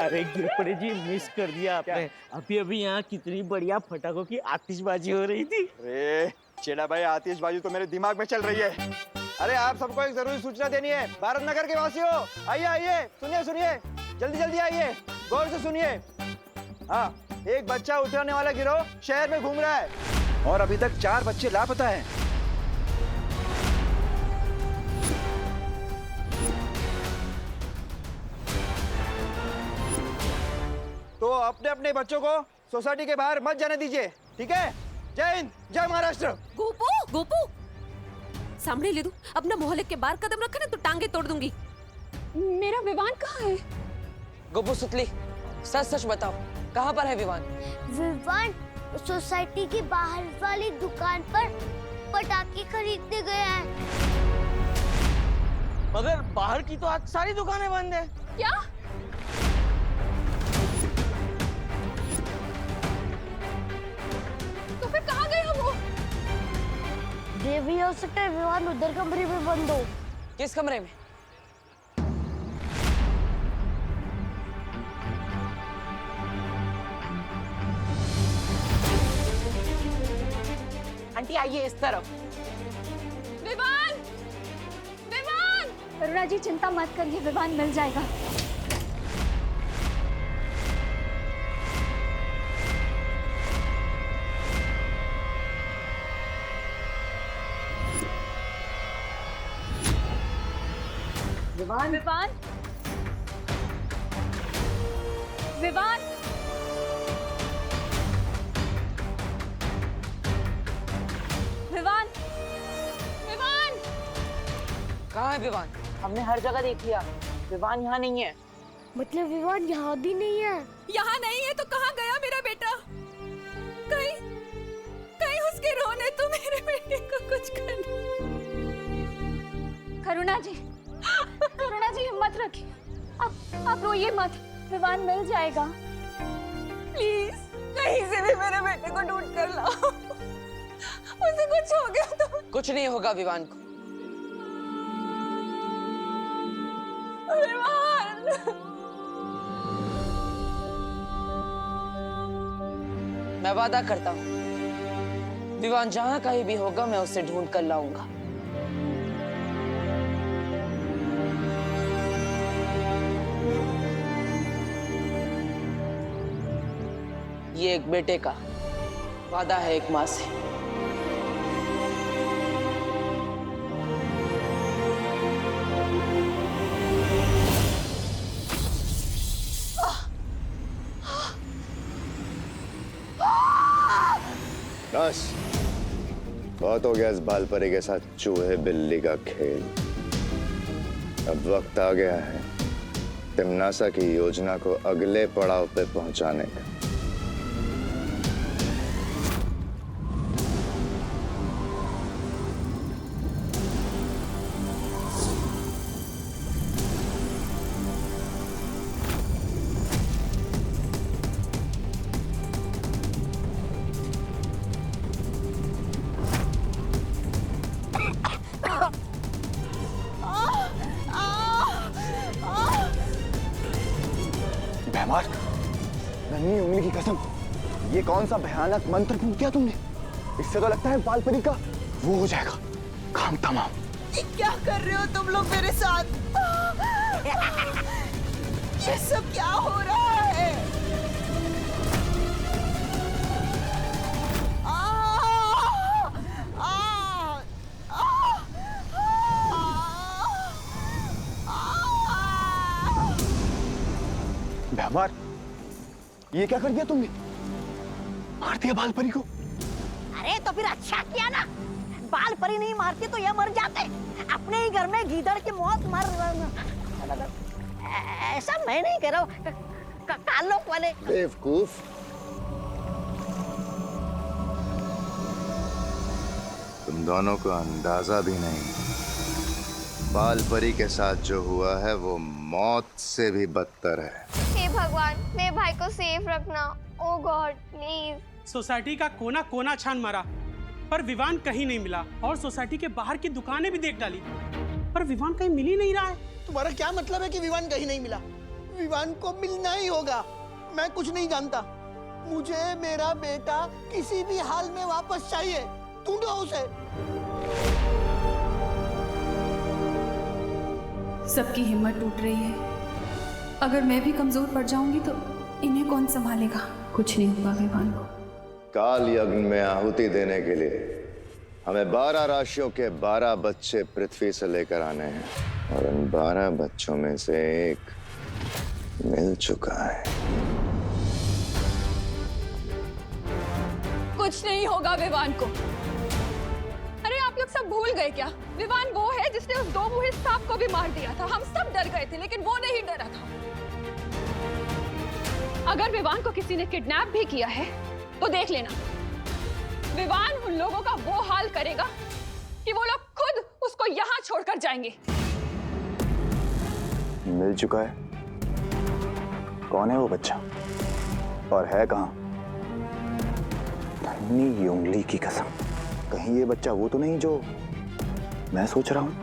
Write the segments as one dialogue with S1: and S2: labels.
S1: अरे गिरपड़े जी मिस कर दिया आपने। अभी अभी यहाँ कितनी बढ़िया पटाखों की आतिशबाजी हो रही थी।
S2: अरे चेला भाई, आतिशबाजी तो मेरे दिमाग में चल रही है। अरे आप सबको एक जरूरी सूचना देनी है। भारत नगर के वासियों, आइए आइए, सुनिए सुनिए, जल्दी जल्दी आइए, गौर से सुनिए। हाँ, एक बच्चा उतरने वाला गिरोह शहर में घूम रहा है और अभी तक 4 बच्चे लापता हैं। तो अपने अपने बच्चों को सोसाइटी के बाहर मत जाने दीजिए, ठीक है? जय हिंद, जय महाराष्ट्र।
S3: गोपू गोपू सामने ले दू, अपना मोहल्ले के बाहर कदम रखे ना तो टांगे तोड़ दूंगी।
S4: मेरा विवान कहाँ है?
S5: गोपू सुतली, सच सच बताओ, कहाँ पर है विवान?
S6: विवान सोसाइटी के बाहर वाली दुकान पर पटाखे खरीदने गया है।
S1: मगर बाहर की तो आज सारी दुकानें बंद है।
S4: क्या? तो फिर कहाँ गया वो?
S6: ये भी हो सकता है विवान उधर कमरे में बंद हो।
S5: किस कमरे में?
S3: आंटी आइए इस तरफ।
S4: विवान! विवान! करुणा जी चिंता मत करिए, विवान मिल जाएगा। विवान! विवान! विवान! विवान! विवान!
S5: कहाँ है विवान?
S3: हमने हर जगह देख लिया, विवान यहाँ नहीं है।
S6: मतलब विवान यहाँ भी नहीं है?
S3: यहाँ नहीं है तो कहाँ गया मेरा बेटा? कहीं कहीं उसके रोने तो मेरे बेटे को कुछ कर।
S4: करुणा जी हिम्मत रखिए, आप रोइए मत, विवान मिल जाएगा।
S3: प्लीज कहीं से भी मेरे बेटे को ढूंढ कर लाओ। उसे कुछ हो गया तो
S5: कुछ नहीं होगा विवान को।
S3: विवान!
S5: मैं वादा करता हूँ, विवान जहाँ कहीं भी होगा मैं उसे ढूंढ कर लाऊंगा। ये एक बेटे का वादा है एक माँ से।
S7: बस बहुत हो गया इस बालपरी के साथ चूहे बिल्ली का खेल। अब वक्त आ गया है तिम्नासा की योजना को अगले पड़ाव पे पहुंचाने का।
S2: बेमार, नन्ही उंगली की कसम, ये कौन सा भयानक मंत्र फूंक दिया तुमने? इससे तो लगता है बालपरी का वो हो जाएगा, काम तमाम।
S3: क्या कर रहे हो तुम लोग मेरे साथ? ये सब क्या हो रहा है?
S2: बेमार, ये क्या कर दिया तुमने? मार दिया बालपरी को?
S8: अरे तो फिर अच्छा किया ना, बाल परी नहीं मारती तो ये मर जाते। अपने ही घर में गीदड़ की मौत मर। ऐसा मैं नहीं कह रहा हूँ, कालोक वाले।
S7: बेवकूफ, तुम दोनों को अंदाजा भी नहीं, बालपरी के साथ जो हुआ है वो मौत से भी बदतर है।
S6: हे भगवान, मेरे भाई को सेफ रखना। ओ गॉड प्लीज।
S9: सोसाइटी का कोना कोना छान मारा पर विवान कहीं नहीं मिला और सोसाइटी के बाहर की दुकानें भी देख डाली पर विवान कहीं मिल ही नहीं रहा है।
S10: तुम्हारा क्या मतलब है कि विवान कहीं नहीं मिला? विवान को मिलना ही होगा। मैं कुछ नहीं जानता, मुझे मेरा बेटा किसी भी हाल में वापस चाहिए। ढूंढो उसे।
S3: सबकी हिम्मत टूट रही है। अगर मैं भी कमजोर पड़ जाऊंगी तो इन्हें कौन संभालेगा? कुछ नहीं होगा विवान को।
S7: काल यज्ञ में आहुति देने के लिए हमें 12 राशियों के 12 बच्चे पृथ्वी से लेकर आने हैं और उन 12 बच्चों में से एक मिल चुका है।
S3: कुछ नहीं होगा विवान को। अरे आप लोग सब भूल गए क्या? विवान वो है जिसने उस 2 मुंहे सांप को भी मार दिया था। हम सब डर गए थे लेकिन वो नहीं डरा था। अगर विवान को किसी ने किडनैप भी किया है तो देख लेना, विवान उन लोगों का वो हाल करेगा कि वो लोग खुद उसको यहाँ छोड़कर जाएंगे।
S11: मिल चुका है? कौन है वो बच्चा और है कहाँ? धन्नी की उंगली की कसम, कहीं ये बच्चा वो तो नहीं जो मैं सोच रहा हूं?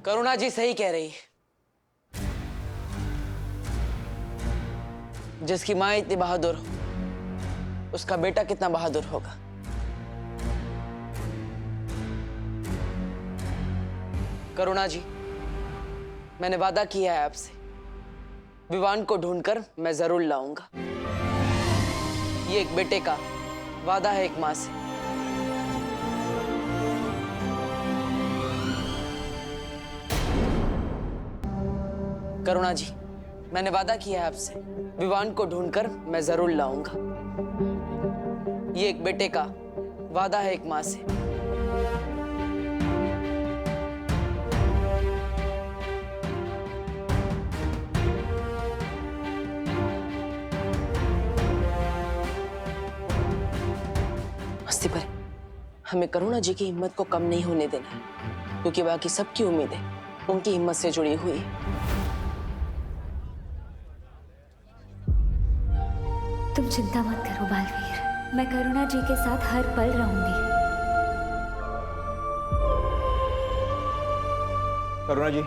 S5: करुणा जी सही कह रही। जिसकी माँ इतनी बहादुर हो, उसका बेटा कितना बहादुर होगा। करुणा जी, मैंने वादा किया है आपसे, विवान को ढूंढकर मैं जरूर लाऊंगा। ये एक बेटे का वादा है एक माँ से। करुणा जी, मैंने वादा किया है आपसे, विवान को ढूंढकर मैं जरूर लाऊंगा। ये एक बेटे का वादा है एक माँ से। मस्ती पर हमें करुणा जी की हिम्मत को कम नहीं होने देना है, क्योंकि बाकी सबकी उम्मीदें उनकी हिम्मत से जुड़ी हुई है।
S4: तुम चिंता मत करो बालवीर, मैं करुणा जी के साथ हर पल रहूंगी।
S2: करुणा जी,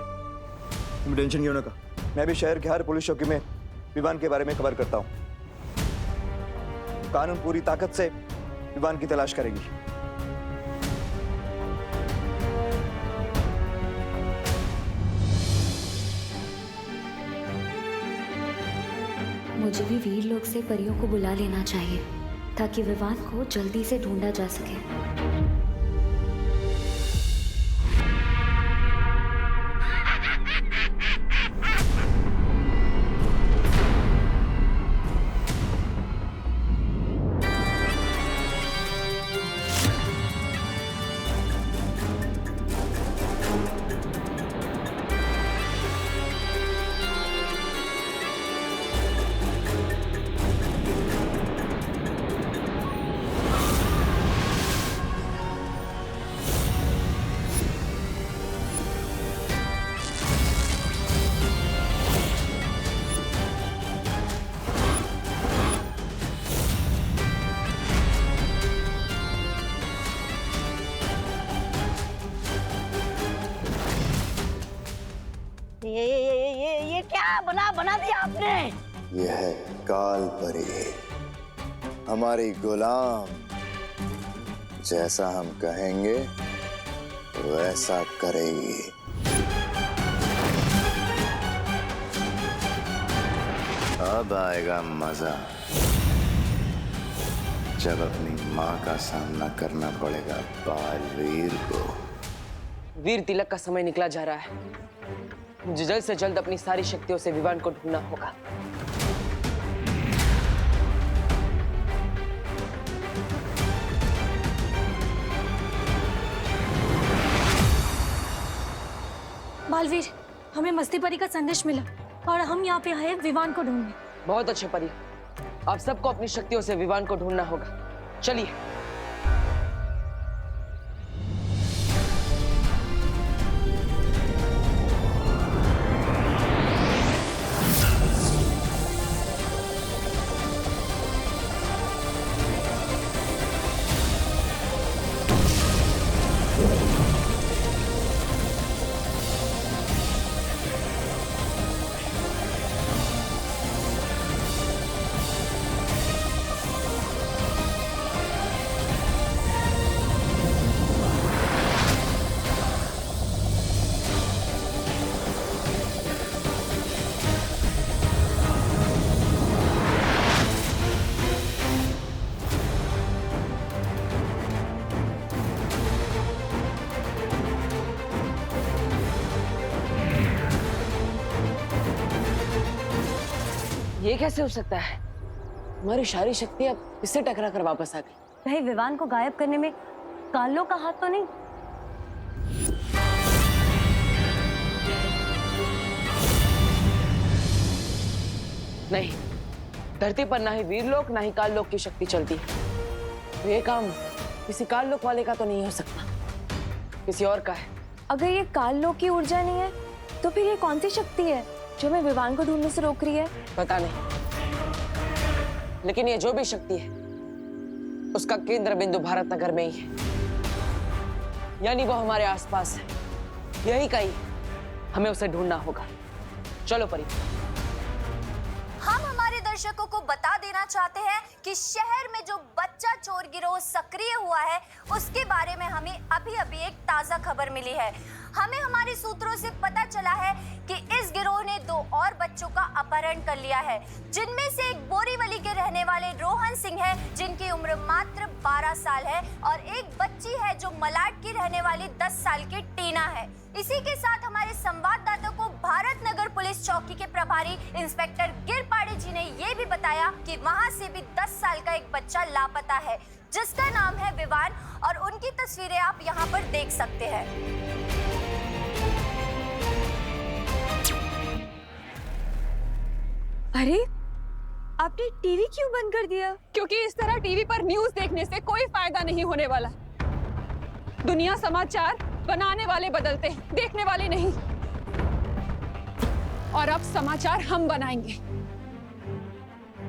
S2: तुम टेंशन क्यों ना का? मैं भी शहर के हर पुलिस चौकी में विवान के बारे में खबर करता हूँ। कानून पूरी ताकत से विवान की तलाश करेगी।
S4: मुझे भी वीर लोग से परियों को बुला लेना चाहिए ताकि विवान को जल्दी से ढूंढा जा सके।
S8: ये क्या बना दिया आपने?
S7: ये है काल परी, हमारी गुलाम। जैसा हम कहेंगे वैसा करेगी। अब आएगा मजा, जब अपनी माँ का सामना करना पड़ेगा बालवीर को।
S5: वीर तिलक का समय निकला जा रहा है। मुझे जल्द से जल्द अपनी सारी शक्तियों से विवान को ढूंढना होगा।
S4: बालवीर, हमें मस्ती परी का संदेश मिला और हम यहाँ पे आए विवान को ढूंढने।
S5: बहुत अच्छे परी, आप सबको अपनी शक्तियों से विवान को ढूंढना होगा। चलिए। ये कैसे हो सकता है? हमारी सारी शक्ति अब इससे टकरा कर वापस आ गई।
S4: कहीं विवान को गायब करने में कालो का हाथ तो नहीं?
S5: नहीं, धरती पर ना ही वीरलोक ना ही काललोक की शक्ति चलती है। तो ये काम किसी काललोक वाले का तो नहीं हो सकता, किसी और का है।
S4: अगर ये काललोक की ऊर्जा नहीं है तो फिर ये कौन सी शक्ति है जो हमें विवान को ढूंढने से रोक रही है?
S5: पता नहीं, लेकिन ये जो भी शक्ति है उसका केंद्र बिंदु भारत नगर में ही है, यानी वो हमारे आसपास है। यही कहीं हमें उसे ढूंढना होगा। चलो परी।
S12: हम हमारे दर्शकों को बता देना चाहते हैं कि शहर में जो बच्चा चोर गिरोह सक्रिय हुआ है उसके बारे में हमें अभी अभी एक ताजा खबर मिली है। हमें हमारे सूत्रों से पता चला है कि इस गिरोह ने 2 और बच्चों का अपहरण कर लिया है, जिनमें से एक बोरीवली के रहने वाले रोहन सिंह है जिनकी उम्र मात्र 12 साल है, और एक बच्ची है जो मलाड की रहने वाली 10 साल की टीना है। इसी के साथ हमारे संवाददाता को भारत नगर पुलिस चौकी के प्रभारी इंस्पेक्टर गिरपाड़े जी ने ये भी बताया कि वहां से भी 10 साल का एक बच्चा लापता है जिसका नाम है विवान, और उनकी तस्वीरें आप यहाँ पर देख सकते हैं।
S4: अरे आपने टीवी क्यों बंद कर दिया?
S3: क्योंकि इस तरह टीवी पर न्यूज़ देखने से कोई फायदा नहीं होने वाला। दुनिया समाचार बनाने वाले बदलते हैं, देखने वाले नहीं। और अब समाचार हम बनाएंगे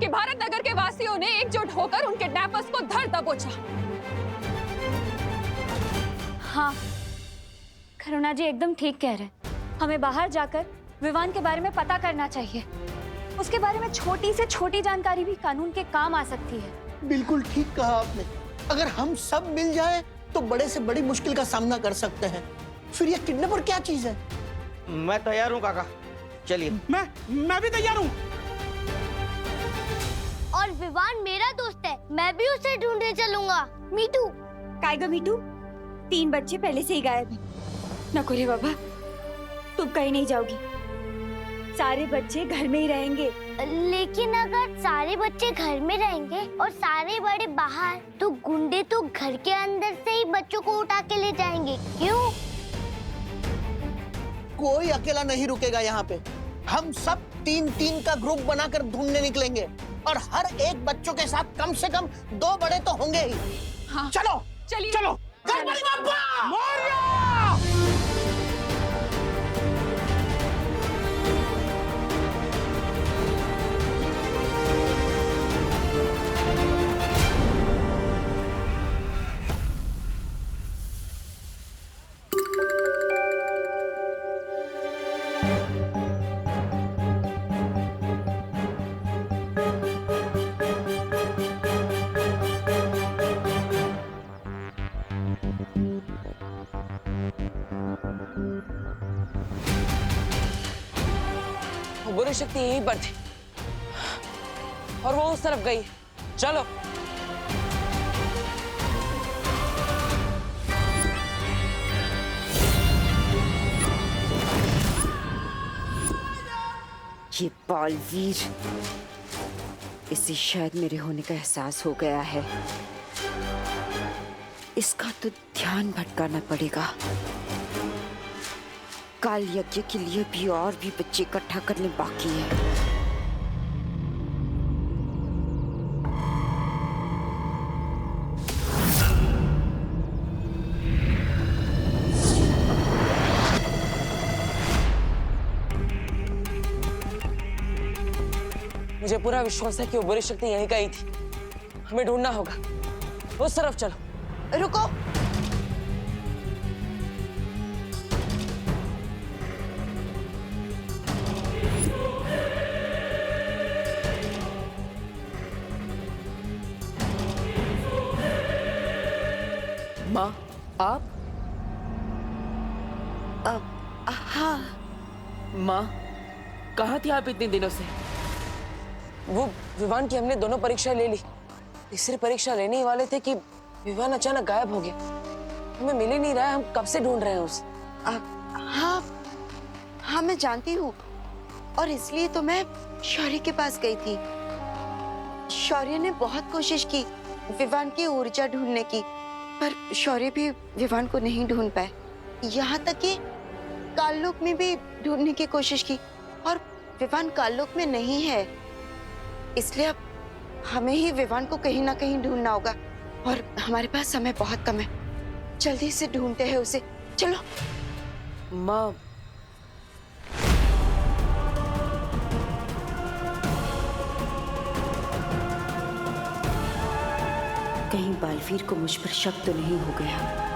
S3: कि भारत नगर के वासियों ने एकजुट होकर उन किडनैपर्स को धर दबोचा।
S4: हाँ, करुणा जी एकदम ठीक कह रहे हैं। हमें बाहर जाकर विवान के बारे में पता करना चाहिए। उसके बारे में छोटी से छोटी जानकारी भी कानून के काम आ सकती है।
S10: बिल्कुल ठीक कहा आपने। अगर हम सब मिल जाएं तो बड़े से बड़ी मुश्किल का सामना कर सकते हैं। फिर ये किडनैपर क्या चीज है?
S1: मैं तैयार हूँ काका, चलिए।
S9: मैं भी तैयार हूँ।
S6: और विवान मेरा दोस्त है, मैं भी उसे ढूंढने चलूंगा। मीठू।
S4: कायगा मीठू, 3 बच्चे पहले से ही गायब हैं। नको रे बाबा, तुम कहीं नहीं जाओगी। सारे बच्चे घर में ही रहेंगे।
S6: लेकिन अगर सारे बच्चे घर में रहेंगे और सारे बड़े बाहर, तो गुंडे तो घर के अंदर से ही बच्चों को उठा के ले जाएंगे। क्यों?
S10: कोई अकेला नहीं रुकेगा यहाँ पे। हम सब 3-3 का ग्रुप बनाकर ढूंढने निकलेंगे, और हर एक बच्चों के साथ कम से कम 2 बड़े तो होंगे ही।
S3: हाँ।
S10: चलो
S3: चलिए,
S10: चलो। गणपति बप्पा मोरया!
S5: बुरी शक्ति यहीं पर थी और वो उस तरफ गई। चलो।
S13: ये बालवीर, इसे शायद मेरे होने का एहसास हो गया है। इसका तो ध्यान भटकाना पड़ेगा। काल यज्ञ के लिए भी और भी बच्चे इकट्ठा करने बाकी है।
S5: मुझे पूरा विश्वास है कि वो बुरी शक्ति यहीं गई थी। हमें ढूंढना होगा। उस तरफ चलो।
S8: रुको।
S5: माँ, आप?
S13: हाँ।
S5: माँ, कहाँ थी आप इतने दिनों से? वो विवान की हमने दोनों परीक्षा ले ली। तीसरी परीक्षा लेने ही वाले थे कि विवान अचानक गायब हो गया। हमें मिल ही नहीं रहा है। हम कब से ढूंढ रहे हैं उसे।
S13: हाँ, मैं जानती हूँ, और इसलिए तो मैं शौर्य के पास गई थी। शौर्य ने बहुत कोशिश की विवान की ऊर्जा ढूंढने की, पर शौर्य भी विवान को नहीं ढूंढ पाए। यहाँ तक कि काललोक में भी ढूंढने की कोशिश की और विवान काललोक में नहीं है। इसलिए अब हमें ही विवान को कहीं ना कहीं ढूंढना होगा और हमारे पास समय बहुत कम है। जल्दी से ढूंढते हैं उसे, चलो।
S5: माँ,
S13: कहीं बालवीर को मुझ पर शक तो नहीं हो गया।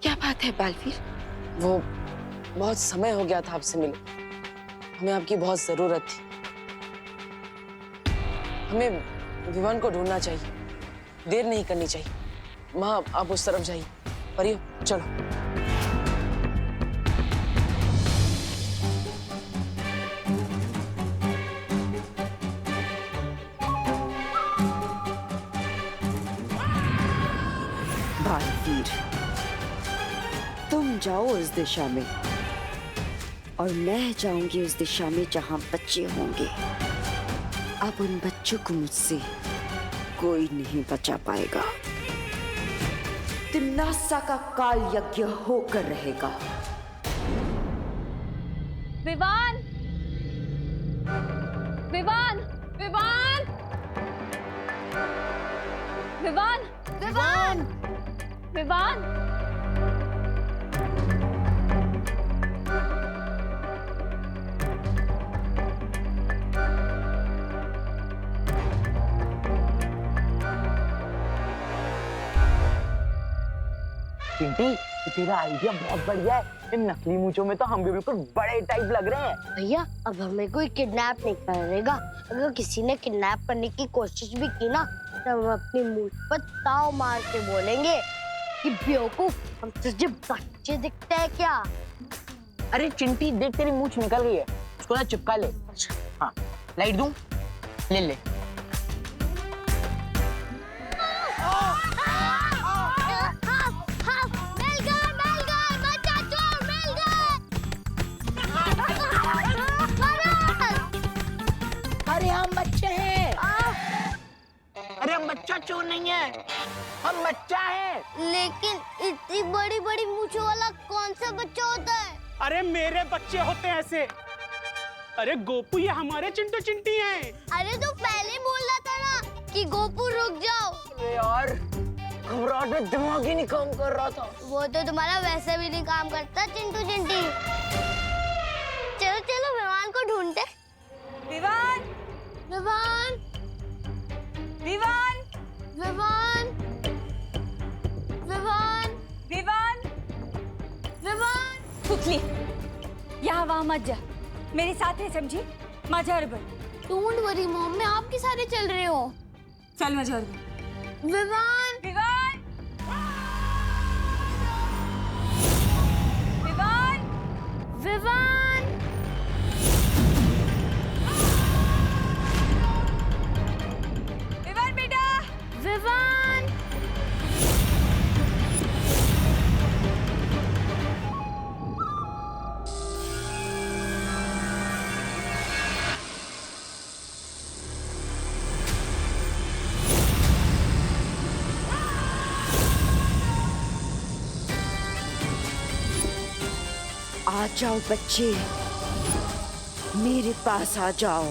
S13: क्या बात है बालवीर?
S5: वो बहुत समय हो गया था आपसे मिले, हमें आपकी बहुत जरूरत थी। हमें विवान को ढूंढना चाहिए, देर नहीं करनी चाहिए। माँ, आप उस तरफ जाइए। परियो, चलो।
S13: बालवीर, तुम जाओ उस दिशा में और मैं जाऊंगी उस दिशा में जहां बच्चे होंगे। अब उन बच्चों को मुझसे कोई नहीं बचा पाएगा। तिम्नासा का काल यज्ञ होकर रहेगा।
S3: विवान! विवान! विवान! विवान! विवान! विवान!
S1: चिंटी, तेरा आइडिया बहुत बढ़िया है। इन नकली मूंछों में तो हम भी बिल्कुल बड़े टाइप लग रहे हैं।
S6: भैया, अब हमें कोई किडनैप नहीं करेगा। अगर किसी ने किडनैप करने की कोशिश भी की ना, तो हम अपनी मूंछ पर ताव मार के बोलेंगे कि बेवकूफ, हम तुझे बच्चे दिखते हैं क्या?
S1: अरे चिंटी, देख तेरी मूंछ निकल गई है, उसको ना चिपका ले। हाँ, लाइट दूं? ले ले।
S10: अरे हम बच्चे हैं।
S1: अरे हम बच्चा चोर नहीं है, हम बच्चा है।
S6: लेकिन इतनी बड़ी बड़ी मूंछों वाला कौन सा बच्चा होता है?
S9: अरे मेरे बच्चे होते हैं ऐसे। अरे गोपू, ये हमारे चिंटू चिंटी हैं।
S6: अरे तो पहले बोलना था ना कि गोपू रुक जाओ।
S5: अरे यार, घबराहट में दिमाग ही नहीं काम कर रहा था।
S6: वो तो तुम्हारा वैसे भी नहीं काम करता चिंटू चिंटी। चलो चलो विवान को ढूंढते।
S12: विवान!
S6: विवान!
S12: विवान!
S6: विवान! विवान!
S12: विवान!
S6: विवान!
S4: पुतली, यहाँ वहाँ मत जा, मेरे साथ है, समझी? मजहर बन।
S6: डोंट वरी मॉम, मैं आपके सारे चल रहे हो।
S4: चल मजहर बन।
S6: विवान!
S12: विवान! विवान!
S6: विवान!
S12: विवान बेटा!
S6: विवान!
S13: आ जाओ बच्चे, मेरे पास आ जाओ।